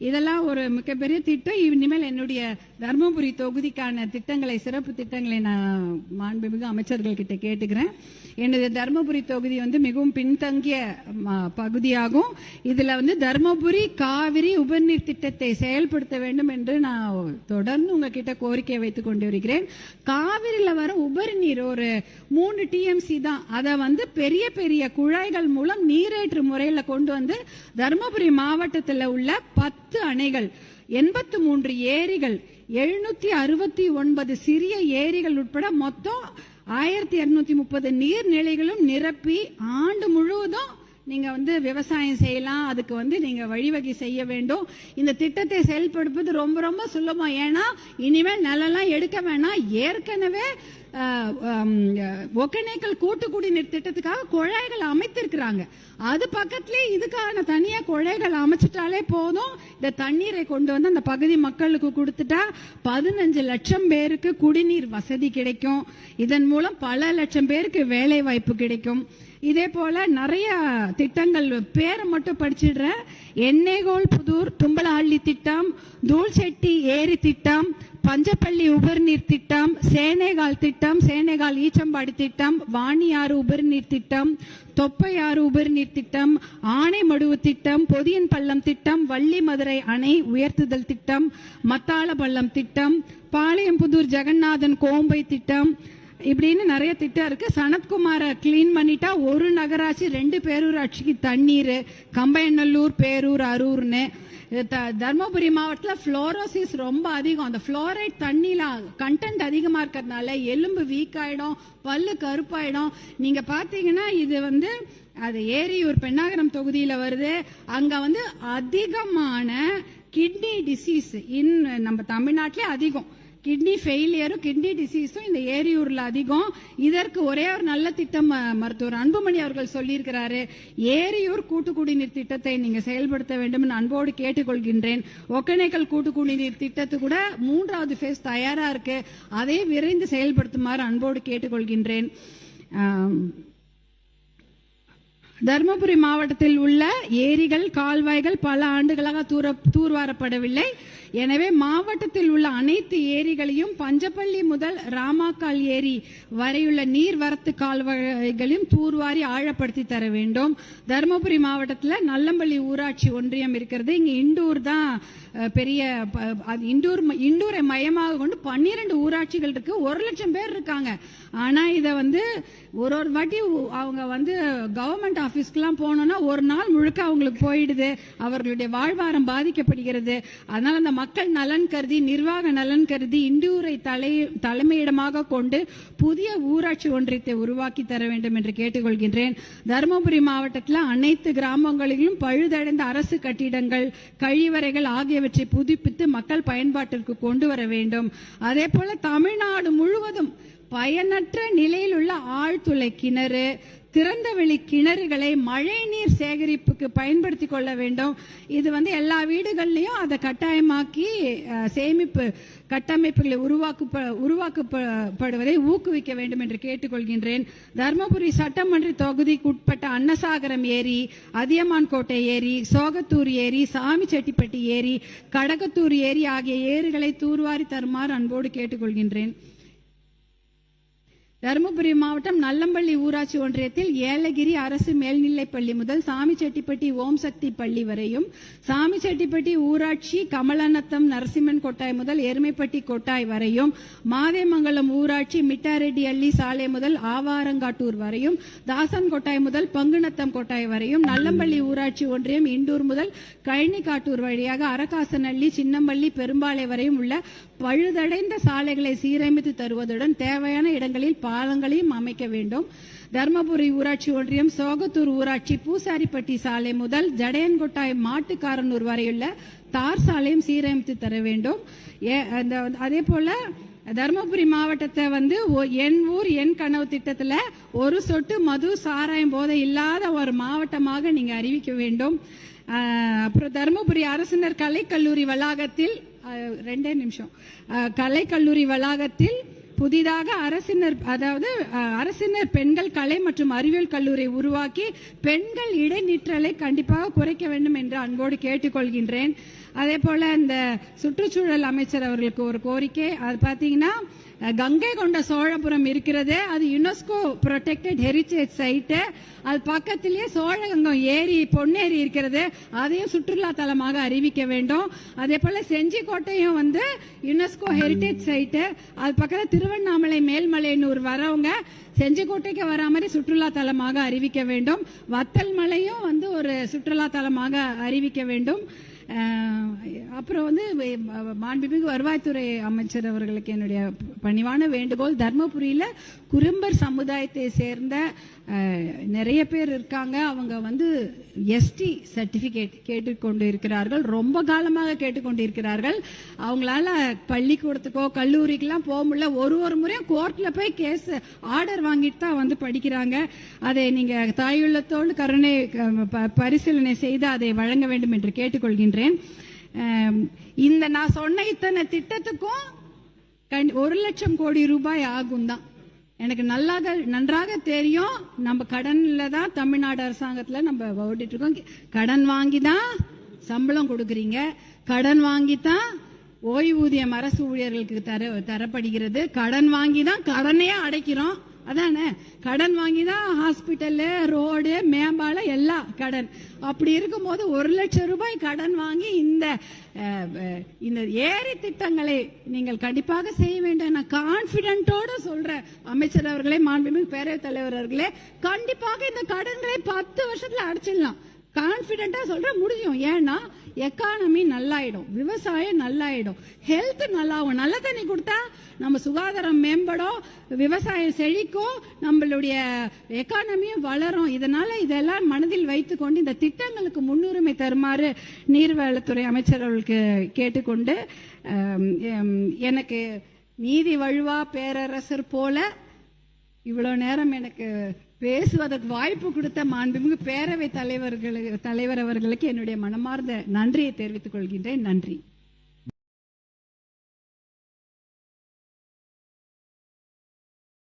இதெல்லாம் ஒரு மிகப்பெரிய திட்டம். இனிமேல் என்னுடைய தர்மபுரி தொகுதிக்கான திட்டங்களை, சிறப்பு திட்டங்களை நான் மாண்புமிகு அமைச்சர்கள் கிட்ட கேட்டுக்கிறேன். எனது தர்மபுரி தொகுதி மிகவும் பின்தங்கிய பகுதியாகும். இதுல தர்மபுரி காவிரி உபநீர் திட்டத்தை செயல்படுத்த வேண்டும் என்று நான் தொடர்ந்து உங்ககிட்ட கோரிக்கை வைத்துக் கொண்டு வருகிறேன். காவிரியில வர உபரி நீர் ஒரு 3 TMC தான். அதை பெரிய பெரிய குழாய்கள் மூலம் நீரேற்று முறையில கொண்டு வந்து தர்மபுரி மாவட்டத்தில் உள்ள 10 அணைகள், 83 ஏரிகள், 769 சிறிய ஏரிகள் உட்பட மொத்தம் 1230 நீர்நிலைகளும் நிரப்பி ஆண்டு முழுவதும் நீங்க விவசாயம் செய்யலாம். அதுக்கு நீங்க வழிவகை செய்ய வேண்டும். இந்த திட்டத்தை செயல்படுத்துவது ரொம்ப ரொம்ப சுலபம். ஏன்னா இனிமேல் நிலம்லாம் எடுக்க வேணாம். ஏற்கனவே ஒகேனக்கல் கூட்டு குடிநீர் திட்டத்துக்காக குழாய்கள் அமைத்திருக்கிறாங்க. அது பக்கத்திலே இதுக்கான தனியா குழாய்கள் அமைச்சிட்டாலே போதும். இந்த தண்ணீரை கொண்டு வந்து அந்த பகுதி மக்களுக்கு கொடுத்துட்டா 15 லட்சம் பேருக்கு குடிநீர் வசதி கிடைக்கும். இதன் மூலம் பல லட்சம் பேருக்கு வேலை வாய்ப்பு கிடைக்கும். இதே போல நிறைய திட்டங்கள் பேரை மட்டும் படிச்சிடுறேன். எண்ணெய்கோல் புதூர் தும்பலஹள்ளி திட்டம், தூள்செட்டி ஏரி திட்டம், பஞ்சப்பள்ளி உபரிநீர் திட்டம், சேனைகால் திட்டம், சேனைகால் ஈச்சம்பாடி திட்டம், வாணியாறு உபரிநீர் திட்டம், தொப்பையாறு உபரிநீர் திட்டம், ஆனைமடுவு திட்டம், பொதியன் பள்ளம் திட்டம், வள்ளி மதுரை அணை உயர்த்துதல் திட்டம், மத்தாள பள்ளம் திட்டம், பாளையம்புதூர் ஜெகநாதன் கோம்பை திட்டம், இப்படின்னு நிறைய திட்டம் இருக்கு. சனத்குமார கிளீன் பண்ணிட்டா ஒரு நகராட்சி 2 பேரூராட்சிக்கு தண்ணீர், கம்பையநல்லூர், பேரூர், அரூர்னு. தர்மபுரி மாவட்டத்தில் ஃப்ளோரோசிஸ் ரொம்ப அதிகம். அந்த ஃப்ளோரைட் தண்ணியில கண்டென்ட் அதிகமா இருக்கிறதுனால எலும்பு வீக் ஆயிடும், பல்லு கருப்பாயிடும். நீங்க பாத்தீங்கன்னா இது அது ஏரியூர் பெண்ணாகரம் தொகுதியில வருது. அங்க அதிகமான கிட்னி டிசீஸ் நம்ம தமிழ்நாட்டிலே அதிகம். கிட்னி ஃபெயிலியரும் கிட்னி டிசீஸும் இந்த ஏரியூர்ல அதிகம். இதற்கு ஒரே ஒரு நல்ல திட்டம் மருத்துவர் அன்புமணி அவர்கள் சொல்லியிருக்கிறாரு. ஏரியூர் கூட்டு குடிநீர் திட்டத்தை நீங்க செயல்படுத்த வேண்டும் என்று அன்போடு கேட்டுக்கொள்கின்றேன். ஒகேனக்கல் கூட்டு குடிநீர் திட்டத்து கூட 3வது ஃபேஸ் தயாரா இருக்கு. அதை விரைந்து செயல்படுத்துமாறு அன்போடு கேட்டுக்கொள்கின்றேன். தர்மபுரி மாவட்டத்தில் உள்ள ஏரிகள், கால்வாய்கள் பல ஆண்டுகளாக தூர்வாரப்படவில்லை. எனவே மாவட்டத்தில் உள்ள அனைத்து ஏரிகளையும் பஞ்சப்பள்ளி முதல் ராமாக்கால் ஏரி வரையுள்ள நீர்வரத்து கால்வாய்களையும் தூர்வாரி ஆழப்படுத்தி தர வேண்டும். தருமபுரி மாவட்டத்தில் நல்லம்பள்ளி ஊராட்சி ஒன்றியம் இருக்கிறது. இங்க இண்டூர் தான் பெரிய இண்டூரை மையமாக கொண்டு 12 ஊராட்சிகள் இருக்கு. 1 லட்சம் பேர் இருக்காங்க. ஆனா இத ஒரு வாட்டி அவங்க கவர்மெண்ட் ஆபீஸ்க்குலாம் போனோம்னா ஒரு நாள் முழுக்க அவங்களுக்கு போயிடுது. அவர்களுடைய வாழ்வாரம் பாதிக்கப்படுகிறது. அதனால அந்த மக்கள் நலன் கருதி, நிர்வாக நலன் கருதி இண்டூரை தலைமையிடமாக கொண்டு புதிய ஊராட்சி ஒன்றியத்தை உருவாக்கி தர வேண்டும் என்று கேட்டுக்கொள்கின்றேன். தருமபுரி மாவட்டத்தில் அனைத்து கிராமங்களிலும் பழுதடைந்த அரசு கட்டிடங்கள், கழிவறைகள் ஆகியவற்றை புதுப்பித்து மக்கள் பயன்பாட்டிற்கு கொண்டு வர வேண்டும். அதே போல தமிழ்நாடு முழுவதும் பயனற்ற நிலையில் உள்ள ஆழ்துளை கிணறு, திறந்தவெளி கிணறுகளை மழை நீர் சேகரிப்புக்கு பயன்படுத்தி கொள்ள வேண்டும். இது எல்லா வீடுகள்லையும் அதை கட்டாயமாக்கி சேமிப்பு கட்டமைப்புகளை உருவாக்கப்படுவதை ஊக்குவிக்க வேண்டும் என்று கேட்டுக்கொள்கின்றேன். தர்மபுரி சட்டமன்ற தொகுதிக்கு உட்பட்ட அன்னசாகரம் ஏரி, அதியமான் கோட்டை ஏரி, சோகத்தூர் ஏரி, சாமிச்செட்டிப்பட்டி ஏரி, கடகத்தூர் ஏரி ஆகிய ஏரிகளை தூர்வாரி தருமாறு அன்போடு கேட்டுக்கொள்கின்றேன். தருமபுரி மாவட்டம் நல்லம்பள்ளி ஊராட்சி ஒன்றியத்தில் ஏலகிரி அரசு மேல்நிலைப்பள்ளி முதல் சாமிச்செட்டிப்பட்டி ஓம் சக்தி பள்ளி வரையும், சாமிச்செட்டிப்பட்டி ஊராட்சி கமலநத்தம் நரசிம்மன் கொட்டாய் முதல் எருமைப்பட்டி கொட்டாய் வரையும், மாதேமங்கலம் ஊராட்சி மிட்டாரெட்டி அள்ளி சாலை முதல் ஆவாரங்காட்டூர் வரையும், தாசன் கொட்டாய் முதல் பங்குநத்தம் கொட்டாய் வரையும், நல்லம்பள்ளி ஊராட்சி ஒன்றியம் இண்டூர் முதல் கழனிக்காட்டூர் வழியாக அரக்காசனள்ளி, சின்னம்பள்ளி, பெரும்பாலை வரையும் உள்ள பழுதடைந்த சாலைகளை சீரமைத்து தருவதுடன் தேவையான இடங்களில் பாலங்களையும் அமைக்க வேண்டும். தர்மபுரி ஊராட்சி ஒன்றியம் சோகத்தூர் ஊராட்சி பூசாரிப்பட்டி சாலை முதல் ஜடையன்கொட்டாய் மாட்டுக்காரனூர் வரையுள்ள தார் சாலையும் சீரமைத்து தர வேண்டும். அதே போல தர்மபுரி மாவட்டத்தை என் ஊர் என் கனவு திட்டத்துல ஒரு சொட்டு மது சாராயம் போதை இல்லாத ஒரு மாவட்டமாக நீங்க அறிவிக்க வேண்டும். அப்புறம் தர்மபுரி அரசினர் கலைக்கல்லூரி வளாகத்தில் 2 நிமிஷம் கலைக்கல்லூரி வளாகத்தில் புதிதாக அரசினர் பெண்கள் கலை மற்றும் அறிவியல் கல்லூரி உருவாக்கி பெண்கள் இடைநிற்றலை கண்டிப்பாக குறைக்க வேண்டும் என்று அன்போடு கேட்டுக்கொள்கின்றேன். அதே போல இந்த சுற்றுச்சூழல் அமைச்சர் அவர்களுக்கு ஒரு கோரிக்கை, அது பார்த்தீங்கன்னா கங்கை கொண்ட சோழபுரம் இருக்கிறது, அது யுனெஸ்கோ ப்ரொடெக்டட் ஹெரிட்டேஜ் சைட்டு. அது பக்கத்திலேயே சோழகங்கம் ஏரி, பொன்னேரி இருக்கிறது, அதையும் சுற்றுலா தலமாக அறிவிக்க வேண்டும். அதே போல செஞ்சிக்கோட்டையும் வந்து யுனெஸ்கோ ஹெரிட்டேஜ் சைட்டு. அது பக்கத்தில் திருவண்ணாமலை மேல்மலையனூர் வரவங்க செஞ்சிக்கோட்டைக்கு வர மாதிரி சுற்றுலா தலமாக அறிவிக்க வேண்டும். வத்தல் மலையும் வந்து ஒரு சுற்றுலா தலமாக அறிவிக்க வேண்டும். அப்புறம் வந்து மாண்புமிகு வருவாய்த்துறை அமைச்சர் அவர்களுக்கு என்னுடைய பணிவான வேண்டுகோள், தர்மபுரியில் குறும்பர் சமுதாயத்தை சேர்ந்த நிறைய பேர் இருக்காங்க. அவங்க வந்து எஸ்டி சர்டிஃபிகேட் கேட்டுக்கொண்டு இருக்கிறார்கள், ரொம்ப காலமாக கேட்டுக்கொண்டு இருக்கிறார்கள். அவங்களால பள்ளிக்கூடத்துக்கோ கல்லூரிக்கெல்லாம் போக முடியல. ஒரு முறையும் கோர்ட்டில் போய் கேஸ் ஆர்டர் வாங்கிட்டு தான் வந்து படிக்கிறாங்க. அதை நீங்கள் தாயுள்ளத்தோடு கருணை பரிசீலனை செய்து அதை வழங்க வேண்டும் என்று கேட்டுக்கொள்கின்றேன். இந்த நான் சொன்ன இத்தனை திட்டத்துக்கும் 1 லட்சம் கோடி ரூபாய் ஆகும் தான். எனக்கு நன்றாக தெரியும். நம்ம கடன்ல தான் தமிழ்நாடு அரசாங்கத்தில் நம்ம ஓடிட்டு இருக்கோம். கடன் வாங்கி தான் சம்பளம் கொடுக்குறீங்க, கடன் வாங்கி தான் ஓய்வூதியம் அரசு ஊழியர்களுக்கு தரப்படுகிறது, கடன் வாங்கி தான் கடனையே அடைக்கிறோம். அதானே, கடன் வாங்கி தான் ஹாஸ்பிட்டலு, ரோடு, மேம்பாலம் எல்லாம் கடன். அப்படி இருக்கும்போது 1 லட்சம் ரூபாய் கடன் வாங்கி இந்த ஏரி திட்டங்களை நீங்கள் கண்டிப்பாக செய்ய வேண்டும். நான் கான்பிடென்ட்டோட சொல்றேன் அமைச்சர் அவர்களே, மாண்புமிகு பேரவைத் தலைவர் அவர்களே, கண்டிப்பாக இந்த கடன்களை 10 வருஷத்துல அடைச்சிடலாம். கான்பிடென்ட்டா சொல்ற முடியும். ஏன்னா எக்கானமி நல்லாயிடும், விவசாயம் நல்லாயிடும், ஹெல்த் நல்லாவும். நல்ல தண்ணி கொடுத்தா நம்ம சுகாதாரம் மேம்படும், விவசாயம் செழிக்கும், நம்மளுடைய எக்கானமியும் வளரும். இதனால இதெல்லாம் மனதில் வைத்துக்கொண்டு இந்த திட்டங்களுக்கு முன்னுரிமை தருமாறு நீர்வளத்துறை அமைச்சர் அவர்களுக்கு கேட்டுக்கொண்டு, எனக்கு நீதி வழுவா பேரரசர் போல இவ்வளவு நேரம் எனக்கு பேசுவதற்கு வாய்ப்பு கொடுத்த மாண்புமிகு பேரவை தலைவர் அவர்களுக்கு என்னுடைய மனமார்ந்த நன்றியை தெரிவித்துக் கொள்கின்றேன். நன்றி.